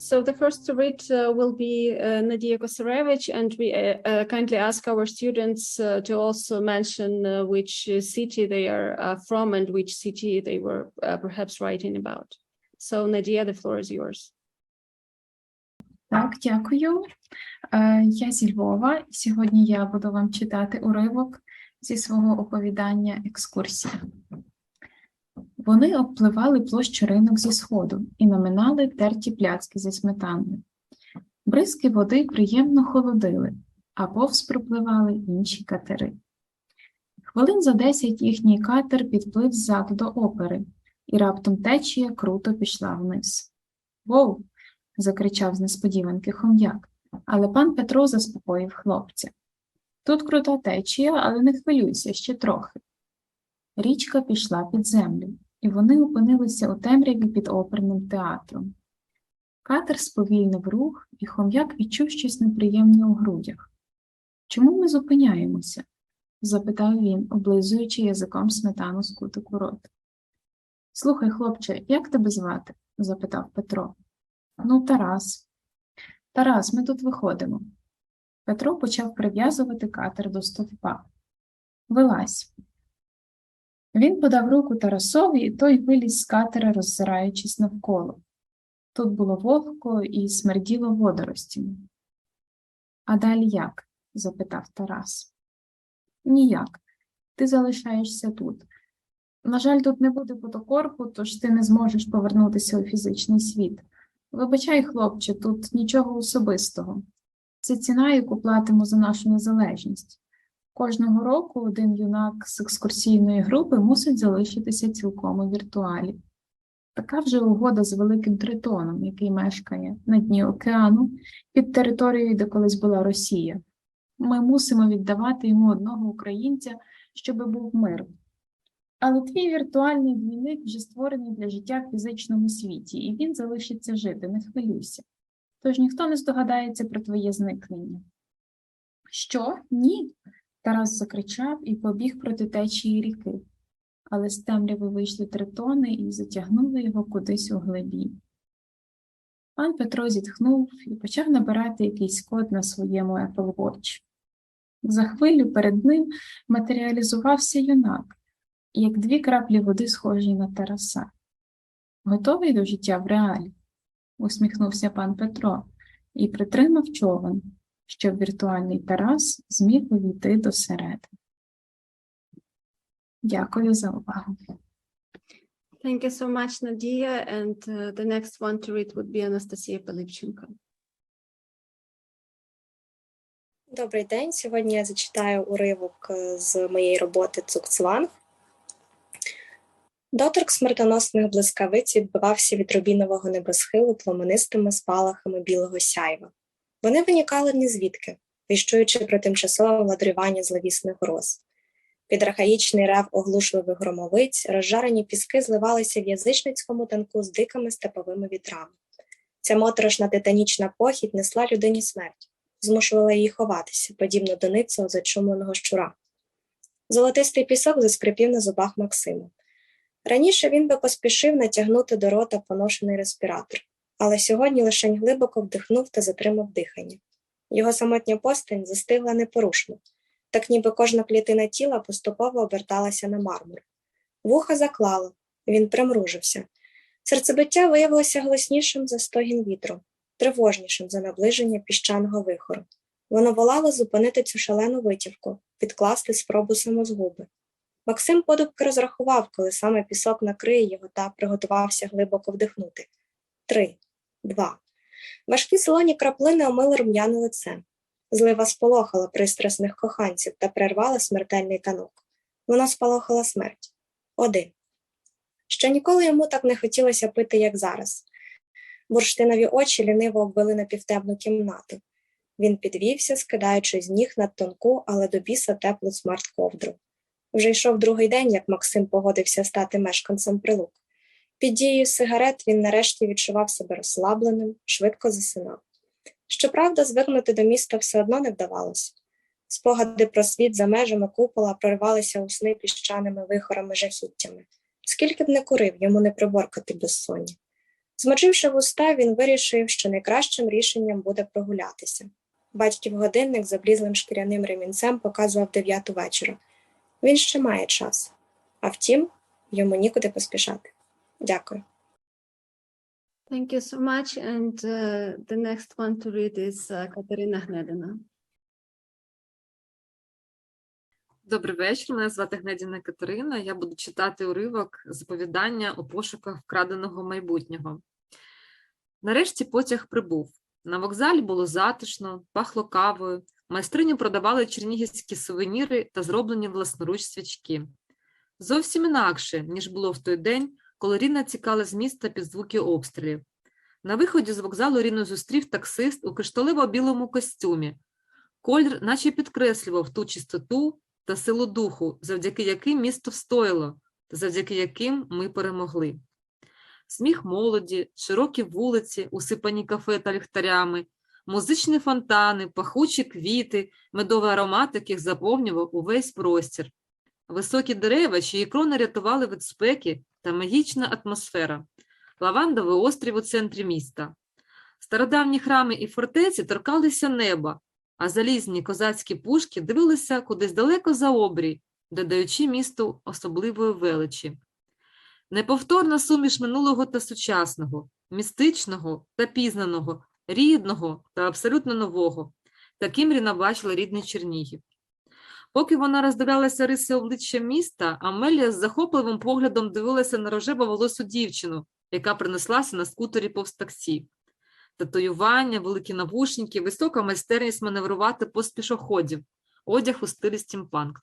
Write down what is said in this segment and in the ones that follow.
So the first to read will be Nadia Kosarevich, and we kindly ask our students to also mention which city they are from and which city they were perhaps writing about. So Nadia, the floor is yours. Так, дякую. Я зі Львова, і сьогодні я буду вам читати уривок зі свого оповідання «Екскурсія». Вони обпливали площу ринок зі сходу і наминали терті пляцки зі сметаною. Бризки води приємно холодили, а повз пропливали інші катери. Хвилин за 10 їхній катер підплив ззаду до опери, і раптом течія круто пішла вниз. «Воу!» – закричав з несподіванки хом'як, але пан Петро заспокоїв хлопця. «Тут крута течія, але не хвилюйся, ще трохи». Річка пішла під землю, і вони опинилися у темряві під оперним театром. Катер сповільнив рух, і хом'як відчув щось неприємне у грудях. «Чому ми зупиняємося?» – запитав він, облизуючи язиком сметану з кутику рота. «Слухай, хлопче, як тебе звати?» – запитав Петро. «Ну, Тарас». «Тарас, ми тут виходимо». Петро почав прив'язувати катер до стовпа. «Вилазь». Він подав руку Тарасові, і той виліз з катера, роззираючись навколо. Тут було вогко і смерділо водоростями. «А далі як?» – запитав Тарас. «Ніяк. Ти залишаєшся тут. На жаль, тут не буде потокорпу, тож ти не зможеш повернутися у фізичний світ. Вибачай, хлопче, тут нічого особистого. Це ціна, яку платимо за нашу незалежність. Кожного року один юнак з екскурсійної групи мусить залишитися цілком у віртуалі. Така вже угода з великим тритоном, який мешкає на дні океану, під територією, де колись була Росія. Ми мусимо віддавати йому одного українця, щоби був мир. Але твій віртуальний двійник вже створений для життя в фізичному світі, і він залишиться жити, не хвилюйся. Тож ніхто не здогадається про твоє зникнення». «Що? Ні?» – Тарас закричав і побіг проти течії ріки. Але з темряви вийшли тритони і затягнули його кудись у глибінь. Пан Петро зітхнув і почав набирати якийсь код на своєму Apple Watch. За хвилю перед ним матеріалізувався юнак, як дві краплі води, схожі на Тараса. «Готовий до життя в реалі?» – усміхнувся пан Петро і притримав човен, щоб віртуальний Тарас зміг увійти до середини. Дякую за увагу. Thank you so much, Nadia. And the next one to read would be Anastasia Pilipchenko. Добрий день. Сьогодні я зачитаю уривок з моєї роботи «Цукцванг». Доторк смертоносних блискавиць відбивався від рубінового небосхилу пломенистими спалахами білого сяйва. Вони виникали нізвідки, віщуючи про тимчасове владарювання зловісних гроз. Під архаїчний рев оглушливих громовиць розжарені піски зливалися в язичницькому танку з дикими степовими вітрами. Ця моторошна титанічна похідь несла людині смерть, змушувала її ховатися, подібно до ницого зачумленого щура. Золотистий пісок заскрипів на зубах Максима. Раніше він би поспішив натягнути до рота поношений респіратор, але сьогодні лишень глибоко вдихнув та затримав дихання. Його самотня постать застигла непорушно, так ніби кожна клітина тіла поступово оберталася на мармур. Вуха заклало, він примружився. Серцебиття виявилося голоснішим за стогін вітру, тривожнішим за наближення піщаного вихору. Воно волало зупинити цю шалену витівку, підкласти спробу самозгуби. Максим подумки розрахував, коли саме пісок накриє його та приготувався глибоко вдихнути. 3, 2. Важкі солоні краплини омили рум'яне лице. Злива сполохала пристрасних коханців та перервала смертельний танок. Вона спалохала смерть. 1. Ще ніколи йому так не хотілося пити, як зараз. Бурштинові очі ліниво обвели напівтемну кімнату. Він підвівся, скидаючи з ніг над тонку, але до біса теплу смарт-ковдру. Вже йшов другий день, як Максим погодився стати мешканцем Прилук. Під дією сигарет він нарешті відчував себе розслабленим, швидко засинав. Щоправда, звикнути до міста все одно не вдавалося. Спогади про світ за межами купола прорвалися у сни піщаними вихорами-жахіттями. Скільки б не курив, йому не приборкати безсоння. Змочивши вуста, він вирішив, що найкращим рішенням буде прогулятися. Батьків годинник з облізлим шкіряним ремінцем показував 9 вечора. Він ще має час. А втім, йому нікуди поспішати. Дякую. Thank you so much. And the next one to read is Катерина Гнедина. Добрий вечір, мене звати Гнедіна Катерина. Я буду читати уривок з оповідання у пошуках вкраденого майбутнього. Нарешті потяг прибув. На вокзалі було затишно, пахло кавою, майстрині продавали чернігівські сувеніри та зроблені власноруч свічки. Зовсім інакше, ніж було в той день, коли Ріна тікала з міста під звуки обстрілів. На виході з вокзалу Ріну зустрів таксист у кришталево-білому костюмі. Колір наче підкреслював ту чистоту та силу духу, завдяки яким місто встояло, та завдяки яким ми перемогли. Сміх молоді, широкі вулиці, усипані кафе та ліхтарями, музичні фонтани, пахучі квіти, медовий аромат, яких заповнював увесь простір. Високі дерева, чиї крони рятували від спеки, та магічна атмосфера. Лавандовий острів у центрі міста. Стародавні храми і фортеці торкалися неба, а залізні козацькі пушки дивилися кудись далеко за обрій, додаючи місту особливої величі. Неповторна суміш минулого та сучасного, містичного та пізнаного, рідного та абсолютно нового. Таким Ріна бачила рідний Чернігів. Поки вона роздивлялася риси обличчя міста, Амелія з захопливим поглядом дивилася на рожево-волосу дівчину, яка принеслася на скутері повз таксі. Татуювання, великі навушники, висока майстерність маневрувати повз пішоходів, одяг у стилі стімпанк.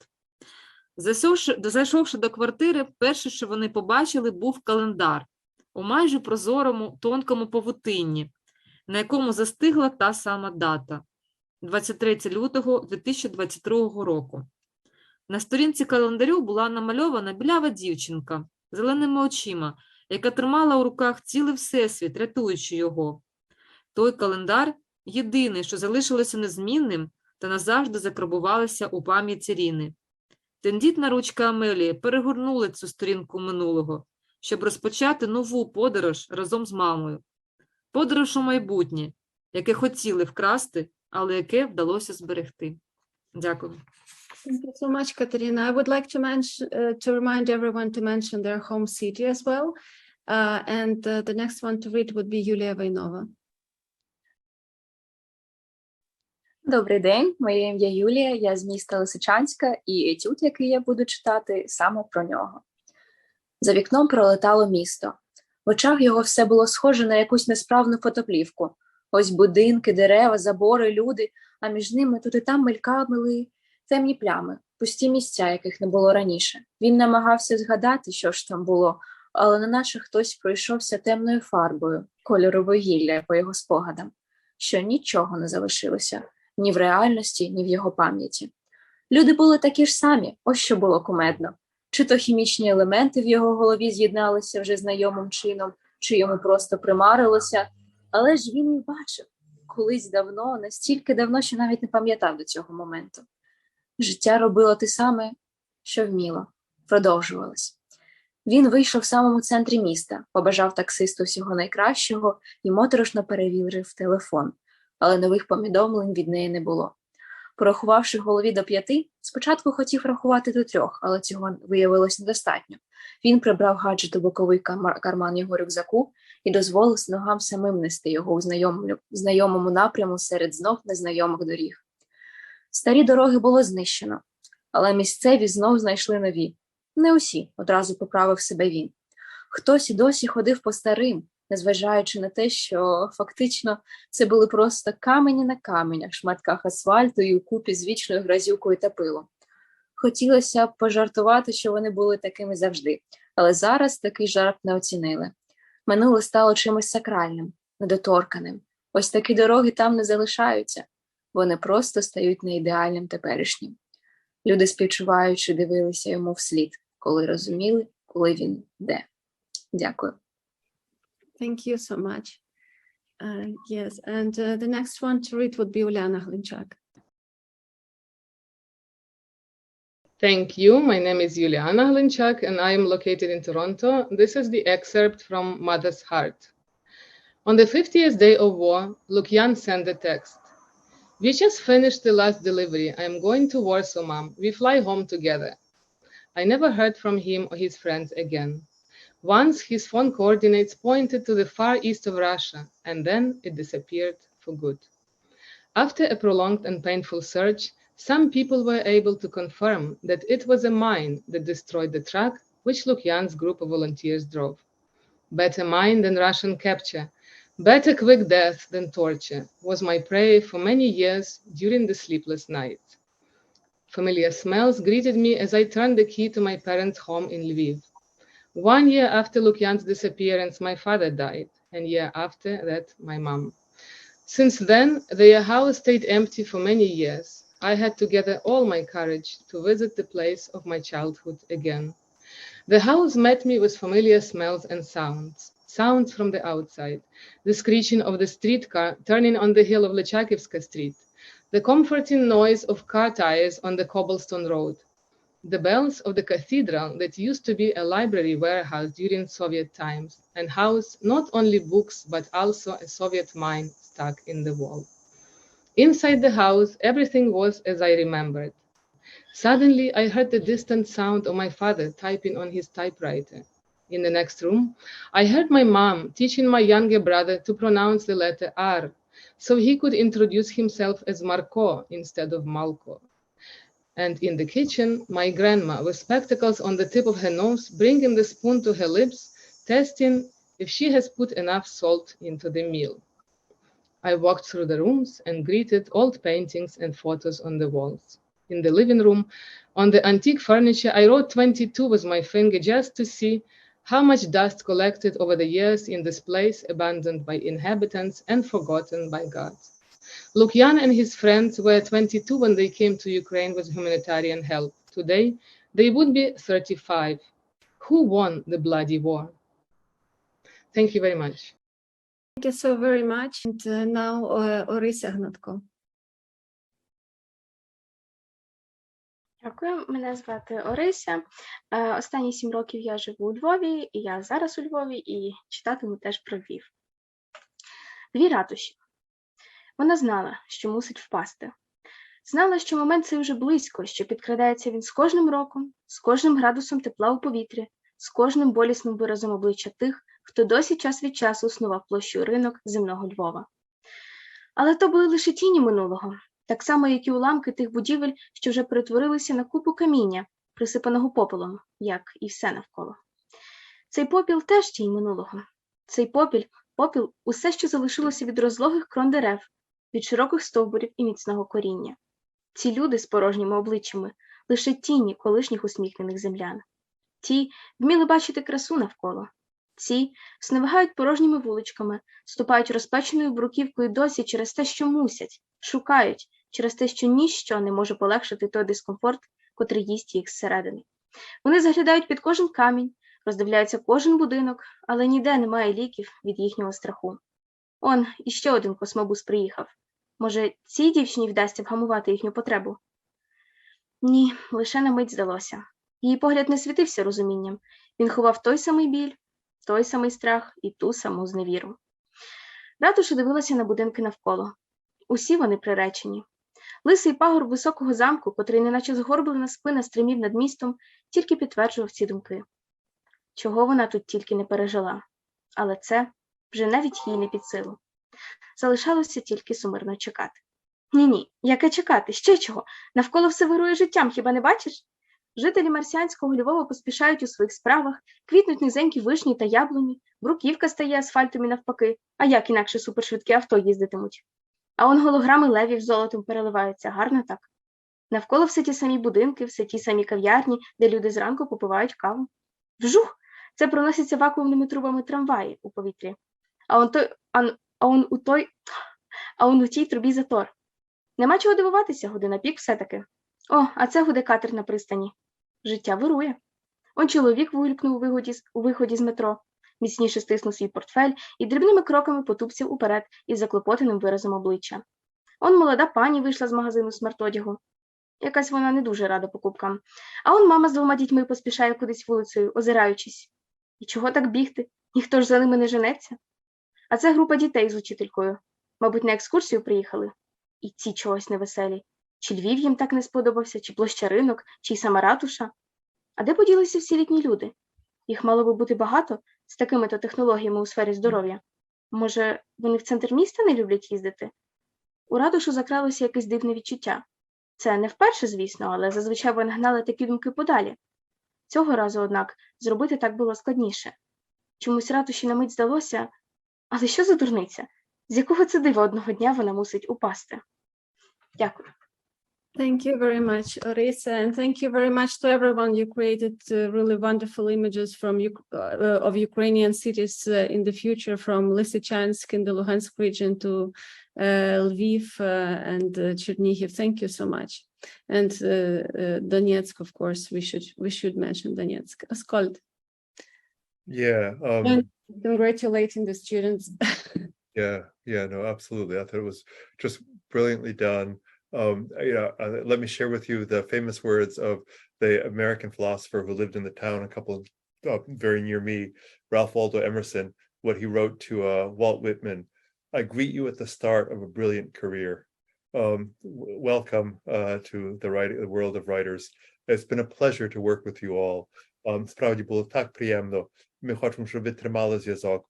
Зайшовши до квартири, перше, що вони побачили, був календар у майже прозорому, тонкому павутинні, на якому застигла та сама дата – 23 лютого 2022 року. На сторінці календарю була намальована білява дівчинка з зеленими очима, яка тримала у руках цілий всесвіт, рятуючи його. Той календар – єдиний, що залишилося незмінним та назавжди закарбувалося у пам'яті Ріни. Тендітна ручка Амелії перегорнула цю сторінку минулого, щоб розпочати нову подорож разом з мамою. Подорож у майбутнє, яке хотіли вкрасти, але яке вдалося зберегти. Дякую. Thank you so much, Katerina. I would like to remind everyone to mention their home city as well. And the next one to read would be Yulia Vainova. Добрий день, моє ім'я Юлія, я з міста Лисичанська, і етюд, який я буду читати, саме про нього. За вікном пролетало місто. В очах його все було схоже на якусь несправну фотоплівку. Ось будинки, дерева, забори, люди, а між ними тут і там мелькали темні плями, пусті місця, яких не було раніше. Він намагався згадати, що ж там було, але неначе хтось пройшовся темною фарбою, кольору вугілля по його спогадам, що нічого не залишилося. Ні в реальності, ні в його пам'яті. Люди були такі ж самі, ось що було кумедно. Чи то хімічні елементи в його голові з'єдналися вже знайомим чином, чи йому просто примарилося, але ж він їх бачив. Колись давно, настільки давно, що навіть не пам'ятав до цього моменту. Життя робило те саме, що вміло, продовжувалось. Він вийшов в самому центрі міста, побажав таксисту всього найкращого і моторошно перевірив телефон. Але нових повідомлень від неї не було. Порахувавши в голові до 5, спочатку хотів рахувати до 3, але цього виявилось недостатньо. Він прибрав гаджет у боковий карман його рюкзаку і дозволив ногам самим нести його у знайомому напряму серед знов незнайомих доріг. Старі дороги було знищено, але місцеві знов знайшли нові. Не усі, одразу поправив себе він. Хтось і досі ходив по старим, незважаючи на те, що фактично це були просто камені на каменях, шматках асфальту і укупі з вічною грязюкою та пилом. Хотілося б пожартувати, що вони були такими завжди, але зараз такий жарт не оцінили. Минуле стало чимось сакральним, недоторканим. Ось такі дороги там не залишаються, вони просто стають неідеальним теперішнім. Люди співчуваючи дивилися йому вслід, коли розуміли, коли він де. Дякую. Thank you so much. Yes, and the next one to read would be Uliana Hlinchak. Thank you. My name is Juliana Hlinchak, and I am located in Toronto. This is the excerpt from Mother's Heart. On the 50th day of war, Lukian sent a text. We just finished the last delivery. I am going to Warsaw, Mom. We fly home together. I never heard from him or his friends again. Once his phone coordinates pointed to the far east of Russia, and then it disappeared for good. After a prolonged and painful search, some people were able to confirm that it was a mine that destroyed the truck which Lukian's group of volunteers drove. Better mine than Russian capture, better quick death than torture was my prayer for many years during the sleepless nights. Familiar smells greeted me as I turned the key to my parents' home in Lviv. 1 year after Lukian's disappearance, my father died, and a year after that, my mom. Since then, their house stayed empty for many years. I had to gather all my courage to visit the place of my childhood again. The house met me with familiar smells and sounds from the outside, the screeching of the streetcar turning on the hill of Lechakivska Street, the comforting noise of car tires on the cobblestone road, the bells of the cathedral that used to be a library warehouse during Soviet times and housed not only books but also a Soviet mine stuck in the wall. Inside the house, everything was as I remembered. Suddenly, I heard the distant sound of my father typing on his typewriter. In the next room, I heard my mom teaching my younger brother to pronounce the letter R, so he could introduce himself as Marko instead of Malko. And in the kitchen, my grandma, with spectacles on the tip of her nose, bringing the spoon to her lips, testing if she has put enough salt into the meal. I walked through the rooms and greeted old paintings and photos on the walls. In the living room, on the antique furniture, I wrote 22 with my finger just to see how much dust collected over the years in this place abandoned by inhabitants and forgotten by God. Lukian and his friends were 22 when they came to Ukraine with humanitarian help. Today, they would be 35. Who won the bloody war? Thank you very much. Thank you so very much. And now Орися Гнатко. Дякую, мене звати Орися. Останні 7 років я живу у Львові, і я зараз у Львові, і читатиму теж про Львів. 2 ратуші. Вона знала, що мусить впасти. Знала, що момент цей вже близько, що підкрадається він з кожним роком, з кожним градусом тепла у повітрі, з кожним болісним виразом обличчя тих, хто досі час від часу снував площею ринок земного Львова. Але то були лише тіні минулого, так само, як і уламки тих будівель, що вже перетворилися на купу каміння, присипаного попелом, як і все навколо. Цей попіл теж тінь минулого. Цей попіл – усе, що залишилося від розлогих крон дерев, від широких стовбурів і міцного коріння. Ці люди з порожніми обличчями – лише тіні колишніх усміхнених землян. Ті вміли бачити красу навколо. Ці сновигають порожніми вуличками, ступають розпеченою бруківкою досі через те, що мусять, шукають, через те, що ніщо не може полегшити той дискомфорт, котрий їсть їх зсередини. Вони заглядають під кожен камінь, роздивляються кожен будинок, але ніде немає ліків від їхнього страху. Он, іще один космобус приїхав. Може, цій дівчині вдасться вгамувати їхню потребу? Ні, лише на мить здалося. Її погляд не світився розумінням. Він ховав той самий біль, той самий страх і ту саму зневіру. Ратуша дивилася на будинки навколо. Усі вони приречені. Лисий пагорб високого замку, котрий неначе згорблена спина стримів над містом, тільки підтверджував ці думки. Чого вона тут тільки не пережила. Але це вже навіть їй не під силу. Залишалося тільки сумирно чекати. Ні, яке чекати? Ще чого? Навколо все вирує життям, хіба не бачиш? Жителі марсіанського Львова поспішають у своїх справах, квітнуть низенькі вишні та яблуні, бруківка стає асфальтом і навпаки, а як інакше супершвидкі авто їздитимуть? А он голограми левів золотом переливаються, гарно так. Навколо все ті самі будинки, все ті самі кав'ярні, де люди зранку попивають каву. Вжух! Це проносяться вакуумними трубами трамваї у повітрі. А он у тій трубі затор. Нема чого дивуватися, година пік все-таки. О, а це гуде катер на пристані. Життя вирує. Он чоловік вигулькнув у виході з метро, міцніше стиснув свій портфель і дрібними кроками потупців уперед із заклопотаним виразом обличчя. Он молода пані вийшла з магазину смартодягу. Якась вона не дуже рада покупкам. А он мама з 2 дітьми поспішає кудись вулицею, озираючись. І чого так бігти? Ніхто ж за ними не женеться. А це група дітей з учителькою. Мабуть, на екскурсію приїхали. І ці чогось невеселі. Чи Львів їм так не сподобався, чи площа Ринок, чи й сама ратуша? А де поділися всі літні люди? Їх мало би бути багато з такими-то технологіями у сфері здоров'я. Може, вони в центр міста не люблять їздити? У ратушу закралося якесь дивне відчуття. Це не вперше, звісно, але зазвичай вони гнали такі думки подалі. Цього разу, однак, зробити так було складніше. Чомусь ратуші на мить здалося, але що за дурниця? З якого це дива одного дня вона мусить упасти? Дякую. Thank you very much, Orisa, and thank you very much to everyone. You created really wonderful images from of Ukrainian cities in the future, from Lysychansk in the Luhansk region to Lviv and Chernihiv. Thank you so much. And Donetsk, of course, we should mention Donetsk. Askold, Yeah, and congratulating the students. yeah, no, absolutely. I thought it was just brilliantly done. Let me share with you the famous words of the American philosopher who lived in the town a couple very near me, Ralph Waldo Emerson, what he wrote to Walt Whitman. I greet you at the start of a brilliant career. Welcome to the world of writers. It's been a pleasure to work with you all. Справді було так приємно. Ми хочемо, щоб ви тримали зв'язок.